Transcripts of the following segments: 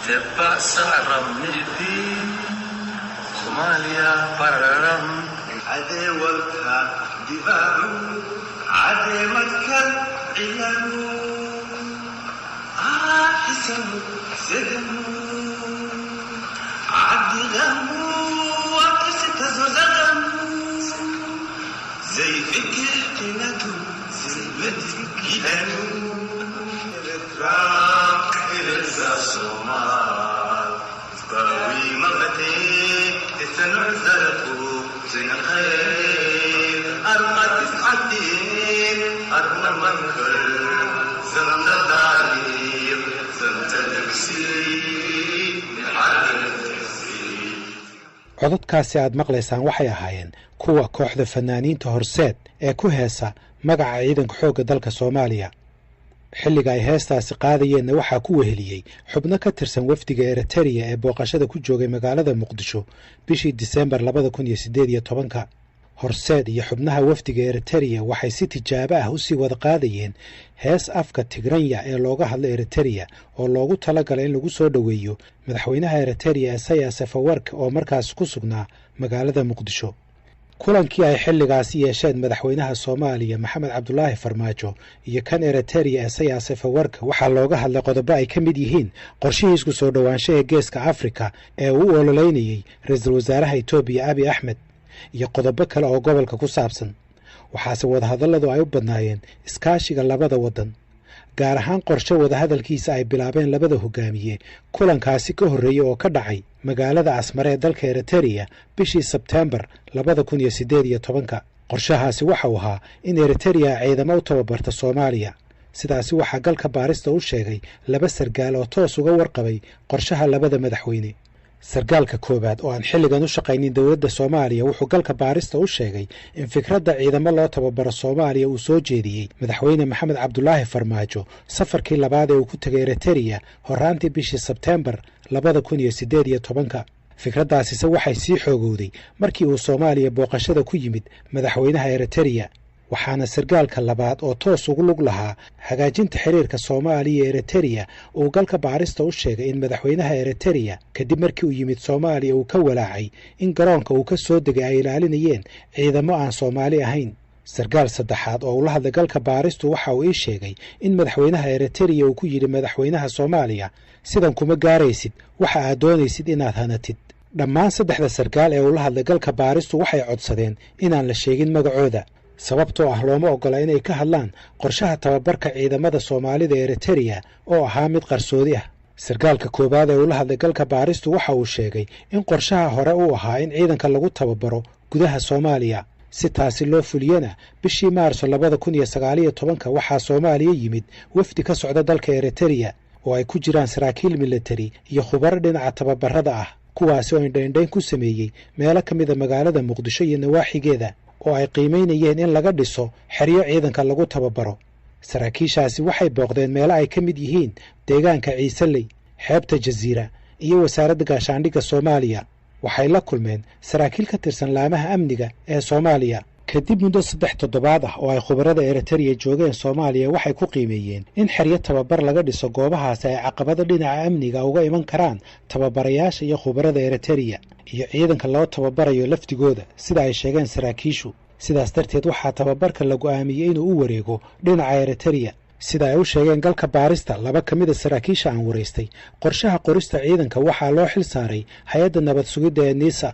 تبع سعر مجدي صوماليا بررم عدي والكا دفاعو عدي مكة عيانو حسنو سجنو عدي غمو وقشت زغمو زي فكر قناتو زي بدك يدانو الاتراك إلزا صومال باوي مغتي تسنع زرقو زين الخير أرمى تسعدين أرمى منكر زمن الدعير زمن التكسير لحال التكسير codadkaasi aad maqlaysaan waxay ahaayeen kuwa kooxda fanaaniinta horseed ee ku heesa magaca ciidanka xoogga dalka Soomaaliya xilliga ay heestaasi qaadayeenna waxaa ku weheliyey xubno ka tirsan wafdiga Eritrea ee booqashada ku joogay magaalada Muqdisho bishii December 2018 horseed iyo xubnaha wafdiga Eritrea waxay si tijaabo ah u sii wada qaadayeen hees afka Tigranya ee looga hadlo Eritrea oo loogu talagalay in lagu soo dhaweeyo madaxweynaha Eritrea Isaias Afwerki oo markaas ku sugnaa magaalada Muqdisho kulankii ay xilligaasi yeesheen madaxweynaha Soomaaliya Maxamed Cabdullaahi Farmaajo iyo kan Eritrea Isaias Afwerki waxaa looga hadlay qodobo ay ka mid yihiin qorshihiisa ku soo dhawaanshaha geeska Afrika ee uu ololeynayay ra'iisul wasaaraha Itoobiya Abiy Ahmed iyo qodobo kale oo gobolka ku saabsan waxaase wadahadalladu ay u badnaayeen iskaashiga labada wadan gaar ahaan qorshe wadahadalkiisa ay bilaabeen labada hogaamiye kulankaasi ka horreeyay oo ka dhacay magaalada Asmara ee dalka Eritrea bishii September 2018 qorshahaasi waxa uu ahaa in Eritrea ciidamo u tababarto Soomaaliya sidaasi waxaa galka baarista u sheegay laba sargaal oo toos uga warqabay qorshaha labada madaxweyne sargaalka koobaad oo aan xilligan u shaqaynin dawladda Soomaaliya wuxuu galka baarista u sheegay in fikradda ciidamo loo tababaro Soomaaliya uu soo jeediyay madaxweyne Maxamed Cabdullaahi Farmaajo safarkii labaad ee uu ku tagay Eritrea horaantii bishii September 2018 fikraddaasise waxay sii xoogowday markii uu Soomaaliya booqashada ku yimid madaxweynaha Eritrea waxaana sargaalka labaad oo toos ugu lug lahaa hagaajinta xiriirka Soomaaliya iyo Eritrea uu galka baarista u sheegay in madaxweynaha Eritrea kadib markii uu yimid Soomaaliya uu ka walaacay in garoonka uu ka soo degay ay ilaalinayeen ciidamo aan Soomaali ahayn sargaal saddexaad oo la hadlay galka baaristu waxa uu sheegay in madaxweynaha Eritrea uu ku yiri madaxweynaha Soomaaliya sidan kuma gaaraysid waxa aad doonaysid inaad hanatid dhammaan saddexda sargaal ee uu la hadlay galka baaristu waxay codsadeen inaan la sheegin magacooda sababtoo ah looma ogola inay ka hadlaan qorshaha tababarka ciidamada Soomaalida Eritrea oo ahaa mid qarsoodi ah sargaalka koobaad ee uu la hadlay galka baaristu waxa uu sheegay in qorshaha hore uu ahaa in ciidanka lagu tababaro gudaha Soomaaliya si taasi loo fuliyana bishii Maarso 2019 waxaa Soomaaliya yimid wafdi ka socda dalka Eritrea oo ay ku jiraan saraakiil military iyo khubaro dhinaca tababarada ah kuwaasi oo indhayn ku sameeyay meelo ka mid ah magaalada Muqdisho iyo nawaaxigeeda oo ay qiimeynayeen in laga dhiso xiriyo ciidanka lagu tababaro saraakiishaasi waxay booqdeen meelo ay ka mid yihiin deegaanka Ciisaley xeebta Jaziira iyo wasaaradda gaashaandhigga Soomaaliya waxay la kulmeen saraakiil ka tirsan laamaha amniga ee Soomaaliya kadib muddo 3 toddobaad ah oo ay khubarada Eritrea joogeen Soomaaliya waxay ku qiimeeyeen in xiriyo tababar laga dhiso goobahaas ay caqabado dhinaca amniga uga iman karaan tababarayaasha iyo khubarada Eritrea iyo ciidanka loo tababarayo laftigooda sida ay sheegeen saraakiishu sidaas darteed waxaa tababarka lagu aamiyay inuu u wareego dhinaca Eritrea sida ay u sheegeen galka baarista laba ka mid ah saraakiisha aan wareystay qorshaha qorista ciidanka waxaa loo xil saaray hay'adda nabad sugidda ee NISA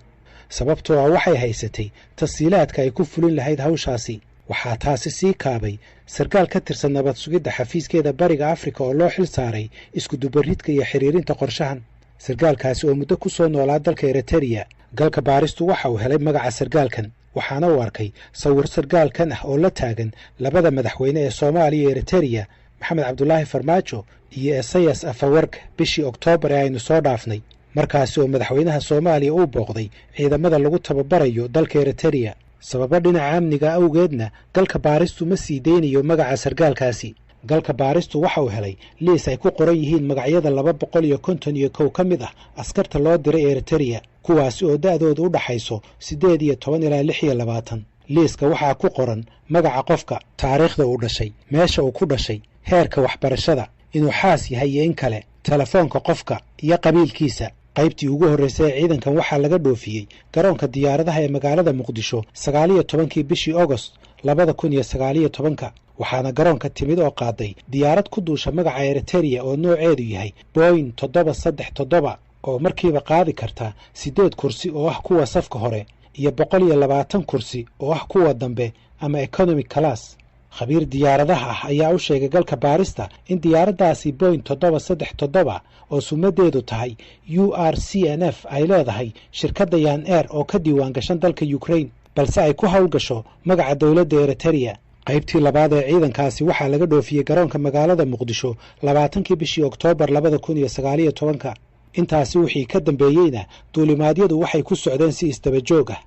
sababtoo ah waxay haysatay tasiilaadka ay ku fulin lahayd hawshaasi waxaa taasi sii kaabay sargaal ka tirsan nabad sugidda xafiiskeeda bariga Afrika oo loo xil saaray isku dubaridka iyo xiriirinta qorshahan sargaalkaasi oo muddo ku soo noolaa dalka Eritrea galka baaristu waxa uu helay magaca sargaalkan waxaana uu arkay sawir sargaalkan ah oo la taagan labada madaxweyne ee Soomaaliya iyo Eritrea Maxamed Cabdullaahi Farmaajo iyo Isaias Afwerki bishii Oktoobar ee aynu soo dhaafnay markaasi oo madaxweynaha Soomaaliya uu booqday ciidamada lagu tababarayo dalka Eritrea sababa dhinaca amniga awgeedna galka baaristu ma sii deynayo magaca sargaalkaasi galka baaristu waxa uu helay liis ay ku qoran yihiin magacyada 251 ka mid ah askarta loo diray Eritrea kuwaasi oo da'doodu u dhaxayso 18 ilaa 26 liiska waxaa ku qoran magaca qofka taariikhda uu dhashay meesha uu ku dhashay heerka waxbarashada inuu xaas yahay iyo in kale telefoonka qofka iyo qabiilkiisa. qaybtii ugu horreysay ee ciidankan waxaa laga dhoofiyey garoonka diyaaradaha ee magaalada muqdisho 19 bishii August 2019 waxaana garoonka timid oo qaaday diyaarad ku duusha magaca Eritrea oo nooceedu yahay Boeing 737 oo markiiba qaadi karta 8 kursi oo ah kuwa safka hore iyo 120 kursi oo ah kuwa dambe ama economic class. khabiir diyaaradaha ah ayaa u sheegay galka baarista in diyaaraddaasi Boeing 737 oo sumadeedu tahay URCNF ay leedahay shirkadda Yan Air oo ka diiwaan gashan dalka Ukraine balse ay ku hawlgasho magaca dawladda Eritrea. qaybtii labaad ee ciidankaasi waxaa laga dhoofiyey garoonka magaalada Muqdisho 20 bishii Oktoobar 2019. intaasi wixii ka dambeeyeyna duulimaadyadu waxay ku socdeen si isdaba joog ah.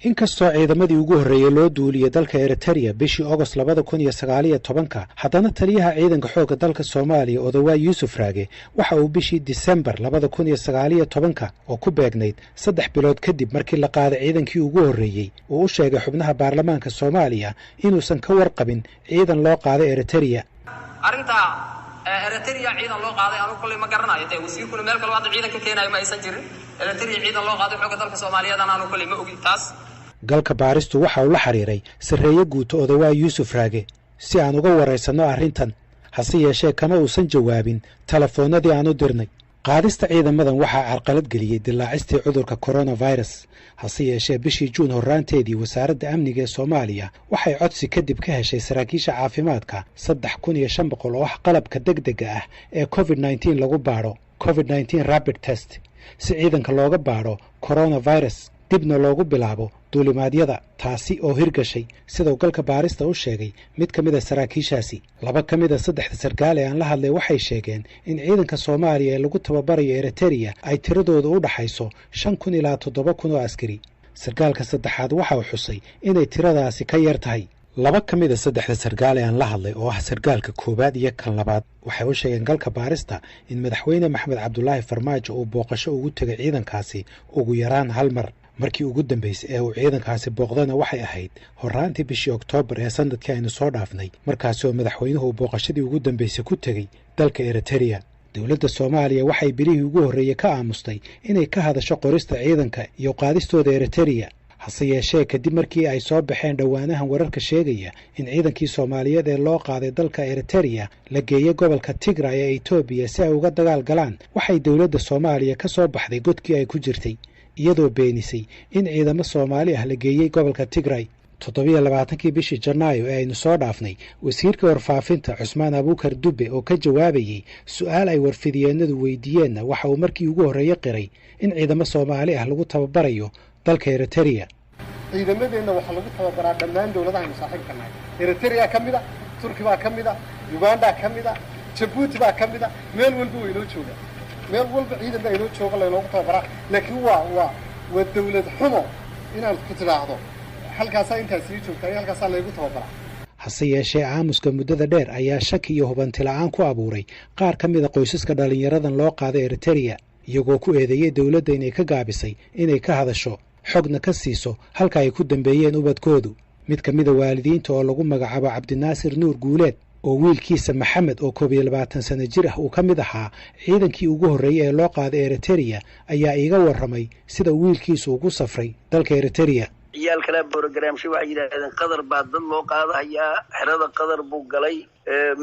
inkastoo ciidamadii ugu horreeyay loo duuliyey dalka Eritrea bishii August 2019 haddana taliyaha ciidanka xoogga dalka Soomaaliya Odawaa Yuusuf Raage waxa uu bishii December 2019 oo ku beegnayd 3 bilood kadib markii la qaaday ciidankii ugu horreeyay uu u sheegay xubnaha baarlamaanka Soomaaliya inuusan ka warqabin ciidan loo qaaday Eritrea. arinta Eritrea ciidan loo qaaday anu kulli ma garanayo ee wasiirkuna meel kale wada ciidan ka keenay ma aysan jirin. Eritrea ciidan loo qaaday xoogga dalka Soomaaliya anu kulli ma ogin taas. galka baaristu waxa uu la xiriiray sarreeye guuto Odawaa Yuusuf Raage si aan uga wareysano arrintan hase yeeshee kama uusan jawaabin telefoonadii aan u dirnay. qaadista ciidamadan waxaa carqalad geliyey dilaacistii cudurka coronavirus hase yeeshee bishii Juun horraanteedii wasaaradda amniga ee Soomaaliya waxay codsi kadib ka heshay saraakiisha caafimaadka 3500 oo ah qalabka degdega ah ee COVID-19 lagu baaro COVID-19 rapid test si ciidanka looga baaro coronavirus dibna loogu bilaabo duulimaadyada taasi oo hirgashay sidoo galka baarista u sheegay mid ka mid ah saraakiishaasi. 2 ka mid ah 3 sarkaal ee aan la hadlay waxay sheegeen in ciidanka Soomaaliya ee lagu tababarayo Eritrea ay tiradoodu u dhaxayso 5,000 ilaa 7,000 oo askari. sarkaalka saddexaad waxa uu xusay inay tiradaasi ka yar tahay. 2 ka mid ah 3 sarkaal ee aan la hadlay oo ah sarkaalka koobaad iyo kan labaad waxay u sheegeen galka baarista in madaxweyne Maxamed Cabdullaahi Farmaajo uu booqasho ugu tagay ciidankaasi ugu yaraan hal mar. markii ugu dambeysay ee uu ciidankaasi booqdana waxay ahayd horraantii bishii Oktoobar ee sanadkii aynu soo dhaafnay markaas oo madaxweynuhu booqashadii ugu dambeysay ku tegay dalka Eritrea. dawladda Soomaaliya waxay bilihii ugu horreeyay ka aamustay inay ka hadasho qorista ciidanka iyo qaadistooda Eritrea hase yeeshee kadib markii ay soo baxeen dhowaanahan wararka sheegaya in ciidankii Soomaaliyeed ee loo qaaday dalka Eritrea la geeyay gobolka Tigray ee Itoobiya si ay uga dagaal galaan waxay dawladda Soomaaliya ka soo baxday godkii ay ku jirtay iyadoo beenisay in ciidamo Soomaali ah la geeyay gobolka Tigray. 27 bishii Janaayo ee aynu soo dhaafnay wasiirka warfaafinta Cusmaan Abuukar Dube oo ka jawaabayay su'aal ay warfidiyeenadu weydiiyeen waxa uu markii ugu horreeyay qiray in ciidamo Soomaali ah lagu tababarayo dalka Eritrea. ciidamadeena waxa lagu tababaraa dhammaan dawladaha saaxiibka ah. Eritrea kamida, Turkiga kamida, Uganda kamida, Djibouti kamida, meel walba way loo joogaa. meel walba ciidan ay loo joogo loogu tababaraa laakiin waa dawlad xumo inaan ku tiraahdo halkaas intaas sii joogtay halkaas lagu tababaraa. hase yeeshee aamuska muddada dheer ayaa shaki iyo hubanti la'aan ku abuuray qaar ka mid ah qoysaska dhalinyaradan loo qaaday Eritrea iyagoo ku eedeeyay dawladda inay ka gaabisay inay ka hadasho xogna ka siiso halka ay ku dambeeyeen ubadkoodu. mid ka mid ah waalidiinta oo lagu magacaabo Cabdinaasir Nuur Guuleed oo wiilkiisa Maxamed oo 22 sano jir ah uu ka mid ahaa ciidankii ugu horreeyay ee loo qaaday Eritrea ayaa iiga warramay sida wiilkiisu ugu safray dalka Eritrea. ciyaal kala barnaamijyo waxay yiraahdeen qadar baa dad loo qaadayaa xerada qadar buu galay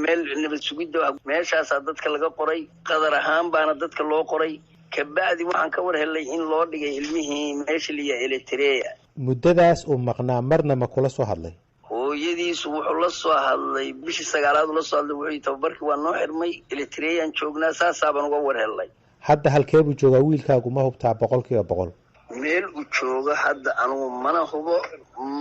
meel nabad sugidda meeshaas dadka laga qoray qadar ahaan baana dadka loo qoray kabacdi waxaan ka war helay in loo dhigay ilmihii meesha liya Eritrea. muddadaas uu maqnaa marna ma kula soo hadlay. hooyadiisu wuxuu la soo hadlay bishii 9aad la soo hadlay wuxuu tababarkii waa noo xirmay Eritrea joognaa saasaaban uga war helay. hadda halkee buu joogaa wiilkaagu ma hubtaa 100%? meel uu joogo hadda anugu mana hubo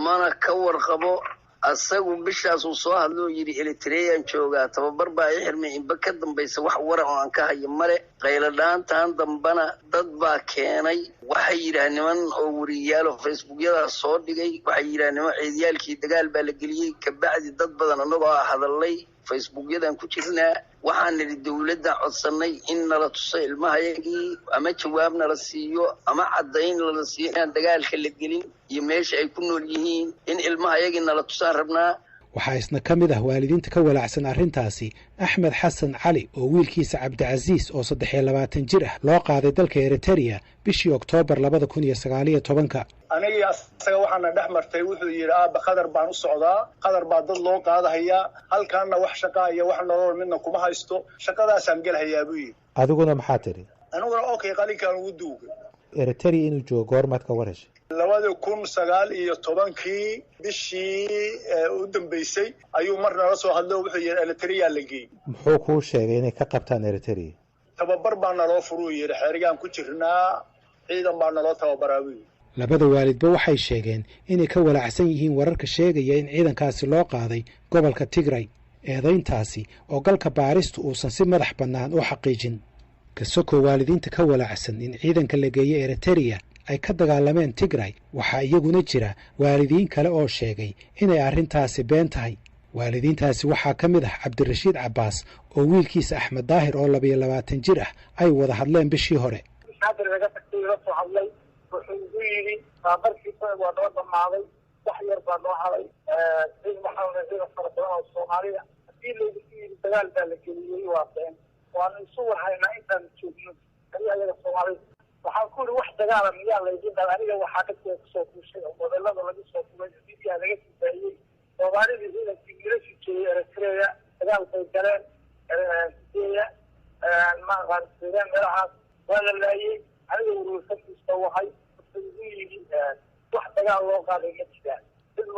mana ka warqabo asagu bishaas uu soo hadlay oo yiri Eritrea joogaa tababar baa xirmay in ka dambaysa wax war oo aan ka hayo male qayladhaantan dambana dad baa keenay waxay yiraahdeen niman oo wariyaal oo Facebookyada soo dhigay waxay yiraahdeen ciidiyaalkii dagaal baa la geliyay kabacdi dad badan anagoo hadalay Facebookyadan ku jirnaa waxaan niri dawladda codsanay in nala tusay ilmahayagii ama jawaabna la siiyo ama cadayn la siiyo in dagaalka la gelin iyo meesha ay ku nool yihiin in ilmahayagii nala tusaan rabnaa. waxaa isna ka mid ah waalidiinta ka walaacsan arrintaasi axmed xasan cali oo wiilkiisa cabdicasiis oo 23 jir ah loo qaaday dalka Eritrea bishii Oktoobar 2019. anigii asaga waxaana dhex martay wuxuu yidhi aabba qadar baan u socdaa qadar baa dad loo qaadahayaa halkaana wax shaqaa iyo wax nolol midna kuma haysto shaqadaasaan gelhayaa buu yidhi. adiguna maxaa tiri? aniguna okay qalinkaan ugu duugay. Eritrea inuu joogo goormaad ka warheshay? 2019 bishii u dambeysay ayuu marna la soo hadlay wuxuu yidhi Eritrea la geeyey. muxuu kuu sheegay inay ka qabtaan Eritrea? tababar baa naloo furuu yidhi xeerigaan ku jirnaa ciidan baa naloo tababaraa buu yidhi. labada waalidba waxay sheegeen inay ka walaacsan yihiin wararka sheegaya in ciidankaasi loo qaaday gobolka Tigray eedayntaasi oo galka baaristu uusan si madax bannaan u xaqiijin. kasoo waalidiinta ka walaacsan in ciidanka la geeyay Eritrea ay ka dagaalameen Tigray waxaa iyaguna jira waalidiin kale oo sheegay inay arrintaasi been tahay. waalidiintaasi waxaa ka mid ah Cabdirashiid Cabbaas oo wiilkiisa Axmed Daahir oo 22 jir ah ay wada hadleen bishii hore. wuxuu ugu yidhi baabarkiisa waa noo dhammaaday wax yar baa noo haday cid maxamed fara badan oo Soomaaliya haddii lagu yidhi dagaal baa la geliyey waa been waanu isu warhaynaa intaan joogno ayaga Soomaalida waxaan ku yidhi wax dagaala miyaa laydin dal aniga waxaa ka soo kuushay modelada laga soo kubay sidii laga sifaayey Soomaalida ciidankii milashii joogay Eritrea dagaal bay galeen ma qaadeen meelahaas waa la laayay aniga uruursantiisa waxay wax dagaal loo qaaday ma jiraan dib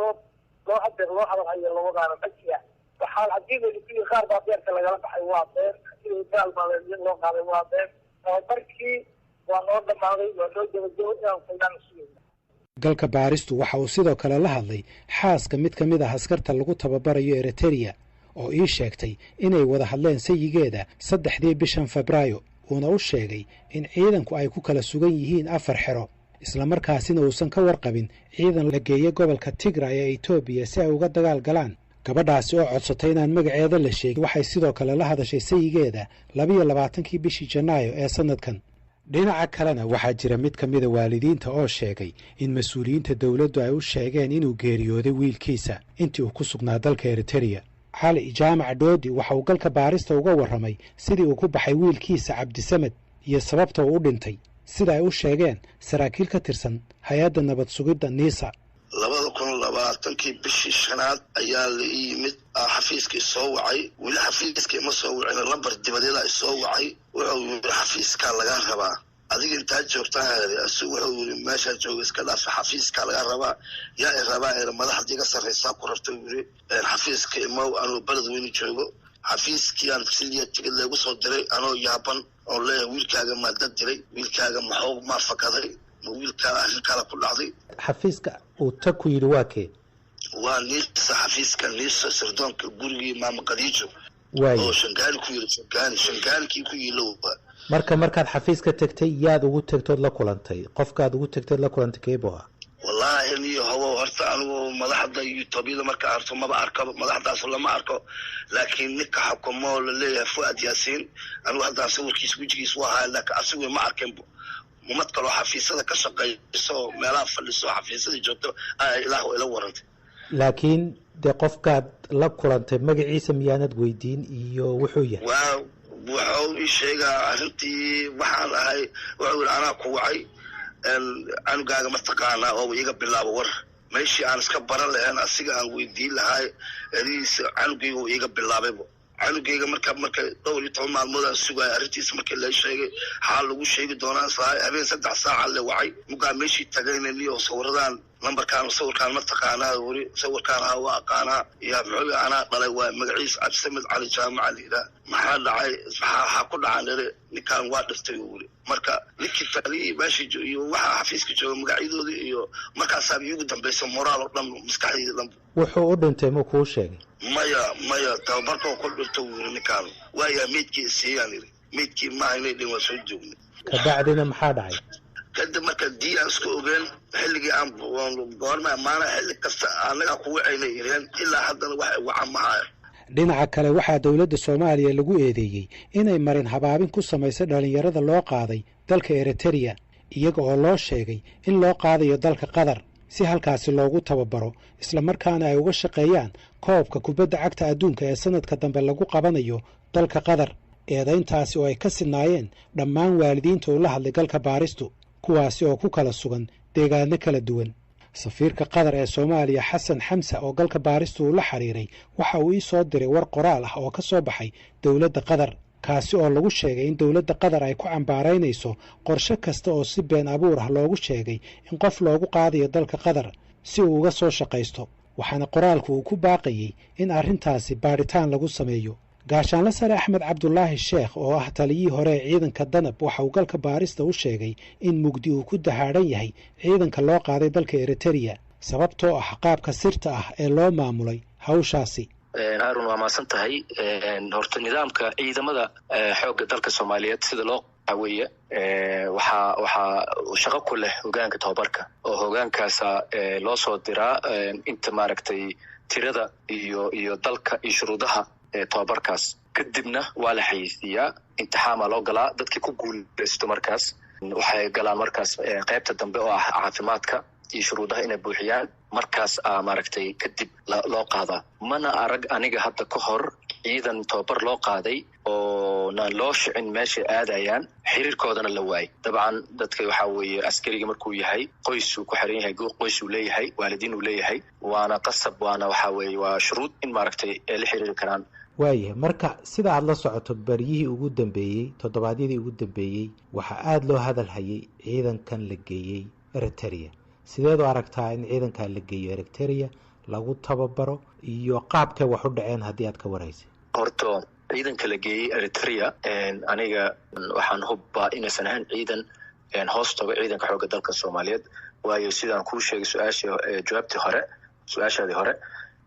loo hadalhayo labadaana ma jiraan waxaa cajiibay qaar baa beerka lagala baxay waa been dagaal baa loo qaaday waa been tababarkii waa noo dhammaaday waa noo gabagabo inaan faydaan sugayna. galka baaristu waxa uu sidoo kale la hadlay xaaska mid ka mid ah askarta lagu tababarayo Eritrea oo ii sheegtay inay wada hadleen sayigeeda 3 bishan Febraayo uuna u sheegay in ciidanku ay ku kala sugan yihiin 4 xero isla markaasina uusan ka warqabin ciidan la geeyay gobolka Tigray ee Itoobiya si ay uga dagaal galaan. gabadhaasi oo codsatay inaan magaceeda la sheegin waxay sidoo kale la hadashay sayigeeda 22 bishii Janaayo ee sanadkan. dhinaca kalena waxaa jira mid ka mid ah waalidiinta oo sheegay in mas'uuliyiinta dawladdu ay u sheegeen inuu geeriyooday wiilkiisa intii uu ku sugnaa dalka Eritrea. cali jaamac doodi waxa uu galka baarista uga warramay sidii uu ku baxay wiilkiisa Cabdisamed iyo sababta uu u dhintay sida ay u sheegeen saraakiil ka tirsan hay'adda nabad sugidda NISA. 2020 bishii shanaad ayaa la yimid xafiiskii soo wacay wili xafiiskii ma soo wacin lambar dibadeed ay soo wacay wuxuu yiri xafiiska laga rabaa adiga inta joogtaa wuxuu yiri meesha jooga iska dhaaf xafiiska laga rabaa yaa rabaa madaxdiga sareysa ku rabtay yiri xafiiska imaw anuu balad weyn joogo xafiiskii aan filiya tigid lagu soo diray anoo yaaban oo leeyahay wiilkaaga ma dad diray wiilkaaga maxuu ma fakaday wiilkaaga kala ku dhacday. xafiiska uu tag ku yiri waa kee? waa NISA xafiiska NISA sirdoonka gurigii maama Qadiijo oo shangaal ku yiri shangaalkii ku yilo. markaad xafiiska tagtay yaad ugu tagtood la kulantay qofkaad ugu tagtay la kulantay keebo wallahi niyo hawo horta anigu madaxda Itoobiya marka arto ma arko madaxdaas lama arko laakiin ninka xukumo leeyahay Fuad Yaasiin anigu hadda sawirkiisa wajigiisa waa laakiin asigu ma arkin umad kale xafiisada ka shaqeyso meelaha fadhiso xafiisada joogto ilaahu ila warantay. laakiin de qofkaad la kulantay magaciisa miyaanad weydiin iyo wuxuu yahay? wuxuu sheegaa arrintii waxaan ahay wuxuu anaa ku wacay anugaaga ma taqaanaa oo iga bilaabo war meeshii aan iska baran lahayn asiga aan weydiin lahay eriisa anugayga uu iga bilaabaybo anugayga marka 12 maalmood aan sugay arrintiisa markii la sheegay xaal lagu sheegi doonaa habeen 3 saac la wacay mugaa meeshii tagaynay oo sawiradan sawirkaan ma taqaanaa wari sawirkaan waa aqaanaa ya muxuu ana dhalay waa magaciisa Cabdisamed cali jaamac liida maxaa dhacay waxa ku dhacay ninkaan waa dhistay wari marka ninkii taliye meeshii iyo waxa xafiiska jooga magaciidoodii iyo markaas ay ugu dambeysay moraal oo dhan maskaxdayda dhan. wuxuu u dhintay ma kuu sheegay? maya tababarka ku dhintay ninkaan waa meedkii siiyaan meedkii ma aynay dhin waa soo joognay. ka bacdina maxaa dhacay? kadib marka diiaan isku ogeyn xilligii aan goorma maana xilli kasta anaga ku wacayna ireen ilaa haddana wax wacan mahayo. dhinaca kale waxaa dawladda Soomaaliya lagu eedeeyay inay marin habaabin ku samaysay dhalinyarada loo qaaday dalka Eritrea iyaga oo loo sheegay in loo qaadayo dalka Qatar si halkaasi loogu tababaro islamarkaana ay uga shaqeeyaan koobka kubadda cagta adduunka ee sanadka dambe lagu qabanayo dalka qatar. eedayntaasi oo ay ka sinaayeen dhammaan waalidiinta uu la hadlay galka baaristu, kuwaasi oo ku kala sugan deegaano kala duwan. safiirka qatar ee soomaaliya xasan xamse oo galka baaristu uu la xiriiray waxa uu ii soo diray war qoraal ah oo ka soo baxay dowladda qatar, kaasi oo lagu sheegay in dowladda qatar ay ku cambaaraynayso qorshe kasta oo si been abuur ah loogu sheegay in qof loogu qaadayo dalka qatar si uu uga soo shaqaysto, waxaana qoraalku uu ku baaqayey in arrintaasi baadhitaan lagu sameeyo. gaashaanle sare axmed cabdulaahi sheekh oo ah taliyihii hore ee ciidanka danab waxa uu galka baarista u sheegay in mugdi uu ku dahaadhan yahay ciidanka loo qaaday dalka eritereya sababtoo ah qaabka sirta ah ee loo maamulay hawshaasi. haarun waa maasan tahay. horta nidaamka ciidamada xoogga dalka soomaaliyeed sida loo qaweeye waxaa shaqo ku leh hogaanka tababarka oo hogaankaasa loo soo diraa inta maaragtay tirada iyo dalka iyo shuruudaha tababarkaas. kadibna waa la xayeysiiyaa, imtixaama loo galaa. dadkii ku guulaysto markaas waxay galaan markaas qaybta dambe oo ah caafimaadka iyo shuruudaha inay buuxiyaan. markaas maaragtay kadib loo qaadaa. mana arag aniga hadda ka hor ciidan tababar loo qaaday oo naan loo shicin meeshay aadayaan, xiriirkoodana la waayay. dabcan dadka waxaa weeye askariga markuu yahay qoys uu ku xiran yahay, qoys uu leeyahay, waalidiin uu leeyahay, waana qasab, waana waxaa weeye waa shuruud in maaragtay ay la xiriiri karaan. waayahay marka sida aad la socoto baryihii ugu dambeeyey, toddobaadyadii ugu dambeeyey waxaa aada loo hadal hayay ciidankan la geeyey eritereya. sideed u aragtaa in ciidankan la geeyo eritereya lagu tababaro iyo qaabkay wax u dhaceen haddii aad ka warhaysay? horto ciidanka la geeyey eritereya aniga waxaan hubbaa inaysan ahayn ciidan hoos tago ciidanka xoogga dalka soomaaliyeed. waayo sidaan kuu sheegay su-aashaadii hore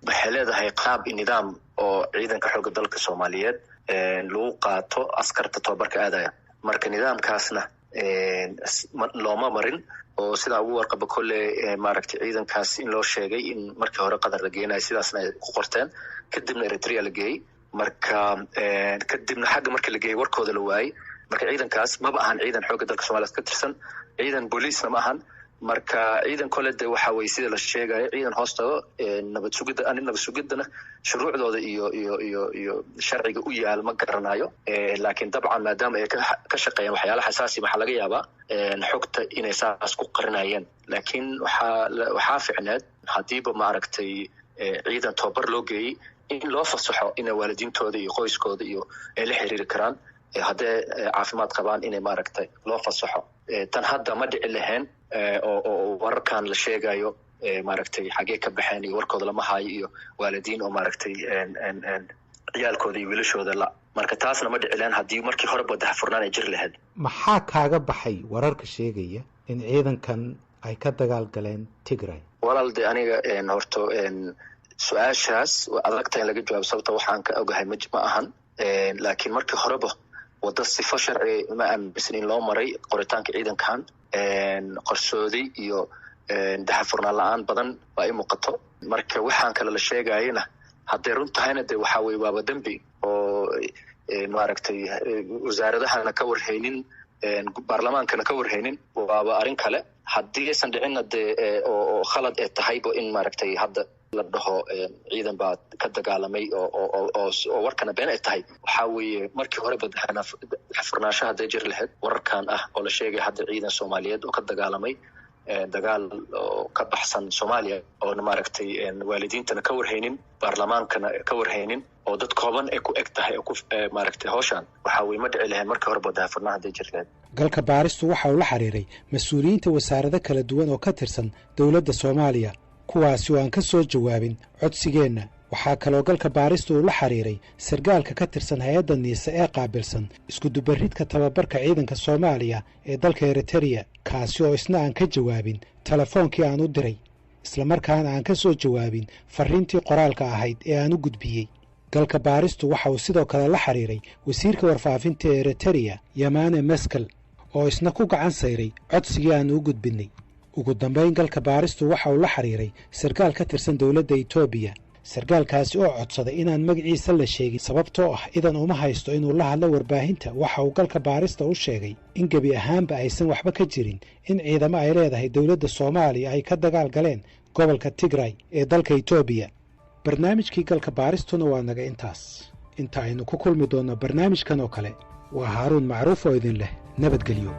waxay leedahay qaab iyo nidaam oo ciidanka xoogga dalka soomaaliyeed lagu qaato askarta tababarka aadaya. marka nidaamkaasna looma marin oo sidaa ugu warqaba kolle maaragtay ciidankaas in loo sheegay in markii hore qatar la geenayo, sidaasna ay ku qorteen. kadibna eritereya la geeyey. marka kadibna xagga markii la geeyey warkooda la waayey. marka ciidankaas maba ahan ciidan xoogga dalka soomaliyeed ka tirsan, ciidan booliisna ma ahan. marka ciidan kole de waxa weye sida la sheegayo ciidan hoos tago nabad sugidana shuruucdooda iyo sharciga u yaal ma garanayo. laakiin dabcan maadaama ay ka shaqeeyaan waxyaalaha xasaasi waxaa laga yaabaa xogta inay saas ku qarinayeen. laakiin waxaa ficneed hadiiba maaragtay ciidan tababar loo geeyey in loo fasaxo inay waalidiintooda iyo qoyskooda iyo ay la xiriiri karaan, hadday caafimaad qabaan inay maaragtay loo fasaxo. tan hadda ma dhici lahayn oo wararkan la sheegayo maaragtay xagee ka baxeen iyo warkooda lama haayo iyo waalidiin oo maaragtay ciyaalkooda iyo wiilashooda la. marka taasna ma dhici lahayn haddii markii horeba daahfurnaan ay jiri lahayd. maxaa kaaga baxay wararka sheegaya in ciidankan ay ka dagaal galeen Tigray? walaal de aniga horto su-aashaas waa adagta in laga jawaabo, sababta waxaan ka ogahay ma ahan. laakiin markii horeba wada sifo sharci ma aaminsan in loo maray qoritaanka ciidankan. qorsooday iyo daahfurnaan la-aan badan waa i muuqato. marka waxaan kale la sheegayana hadday run tahayna de waxaa weye waaba dembi oo maaragtay wasaaradahana ka warhaynin, baarlamaankana ka warhaynin, waaba arrin kale. haddii aysan dhicinna de oo khalad ee tahayba in maaragtay hadda la dhaho ciidan baa ka dagaalamay oo warkana been ay tahay. waxaa weeye markii horeba daahfurnaansho hadday jiri lahayd wararkan ah oo la sheegay hadda ciidan soomaaliyeed oo ka dagaalamay dagaal oo ka baxsan soomaaliya oona maaragtay waalidiintana ka warhaynin, baarlamaankana ka warhaynin, oo dad kooban ay ku eg tahay oo maaragtay hawshan waxaa weye ma dhici lahayn markii horeba daahfurnaan hadday jiri lahayd. galka baaristu waxa uu la xiriiray mas-uuliyiinta wasaarado kala duwan oo ka tirsan dowladda soomaaliya, kuwaasi oo aan ka soo jawaabin codsigeenna. waxaa kaloo galka baaristu uu la xiriiray sargaalka ka tirsan hay-adda niise ee qaabilsan iskudubaridka tababarka ciidanka soomaaliya ee dalka eritereya, kaasi oo isna aan ka jawaabin telefoonkii aan u diray, islamarkaana aan ka soo jawaabin farriintii qoraalka ahayd ee aan u gudbiyey. galka baaristu waxa uu sidoo kale la xiriiray wasiirka warfaafinta ee eritereya yamane meskel oo isna ku gacan sayray codsigii aan u gudbinnay. ugu dambayn galka baaristu waxa uu la xiriiray sarkaal ka tirsan dowladda Itoobiya sarkaalkaasi oo codsaday inaan magaciisa la sheegin sababtoo ah idan uma haysto inuu la hadlo warbaahinta waxa uu galka baarista u sheegay in gebi ahaanba aysan waxba ka jirin in ciidamo ay leedahay dowladda Soomaaliya ay ka dagaal galeen gobolka Tigray ee dalka Itoobiya. barnaamijkii galka baaristuna waa naga intaas. inta aynu ku kulmi doonno barnaamijkan oo kale waa Haaruun Macruuf oo idin leh nabadgelyo.